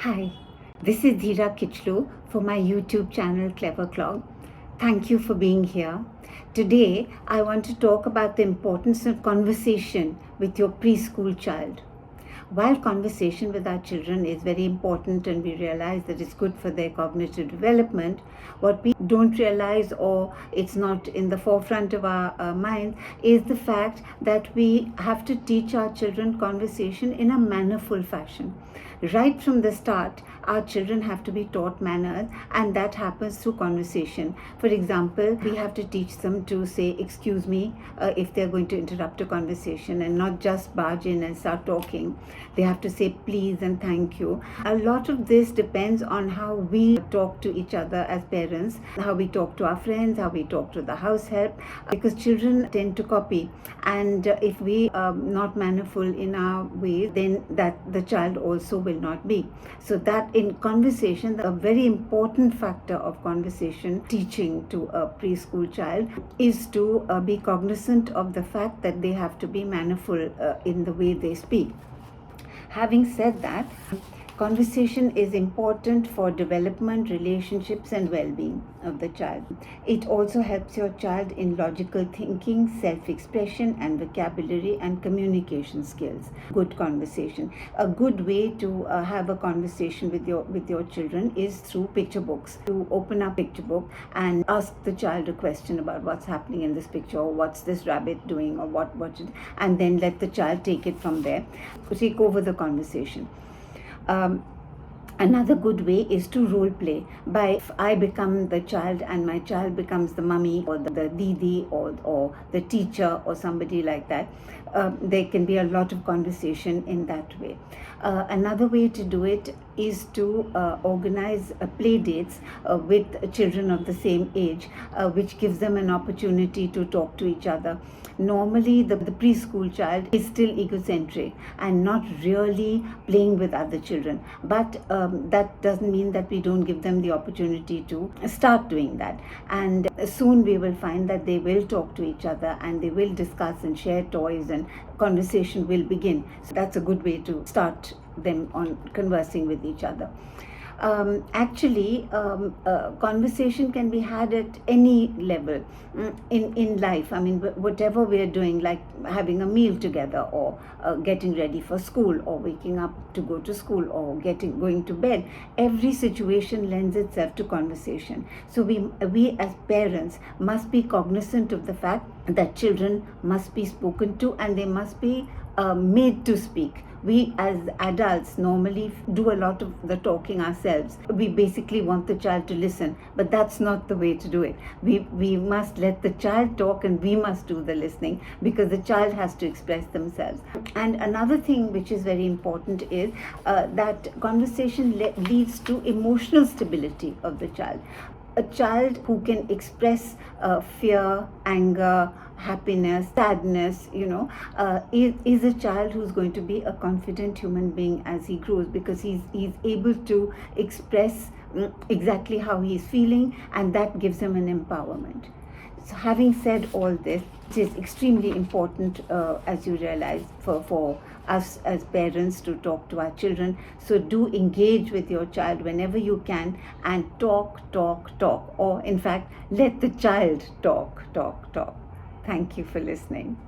Hi, this is Dheera Kichlu for my YouTube channel Clever Clog. Thank you for being here. Today, I want to talk about the importance of conversation with your preschool child. While conversation with our children is very important and we realize that it's good for their cognitive development, what we don't realize, or it's not in the forefront of our mind, is the fact that we have to teach our children conversation in a mannerful fashion. Right from the start, our children have to be taught manners, and that happens through conversation. For example, we have to teach them to say excuse me if they're going to interrupt a conversation, and not just barge in and start talking. They have to say please and thank you. A lot of this depends on how we talk to each other as parents, how we talk to our friends, how we talk to the house help, because children tend to copy, and if we are not mannerful in our ways, then that the child also will not be. So that in conversation, a very important factor of conversation teaching to a preschool child is to be cognizant of the fact that they have to be mannerful in the way they speak. Having said that, conversation is important for development, relationships, and well-being of the child. It also helps your child in logical thinking, self-expression, and vocabulary and communication skills. Good conversation. A good way to have a conversation with your children is through picture books. To open up picture book and ask the child a question about what's happening in this picture, or what's this rabbit doing, or what and then let the child take it from there. Take over the conversation. Another good way is to role play. If I become the child and my child becomes the mummy or the didi or the teacher or somebody like that, there can be a lot of conversation in that way. Another way to do it is to organize play dates with children of the same age, which gives them an opportunity to talk to each other. Normally, the preschool child is still egocentric and not really playing with other children. But that doesn't mean that we don't give them the opportunity to start doing that. And soon we will find that they will talk to each other and they will discuss and share toys, and conversation will begin. So that's a good way to start them on conversing with each other. Conversation can be had at any level in life. I mean, whatever we are doing, like having a meal together, or getting ready for school, or waking up to go to school, or going to bed. Every situation lends itself to conversation. So we as parents must be cognizant of the fact that children must be spoken to, and they must be made to speak. We as adults normally do a lot of the talking ourselves. We basically want the child to listen, but that's not the way to do it. We must let the child talk, and we must do the listening, because the child has to express themselves. And another thing which is very important is that conversation leads to emotional stability of the child. A child who can express fear, anger, happiness, sadness, is a child who's going to be a confident human being as he grows, because he's able to express exactly how he's feeling, and that gives him an empowerment. So having said all this, it is extremely important, as you realize, for us as parents to talk to our children. So do engage with your child whenever you can, and talk, or in fact, let the child talk. Thank you for listening.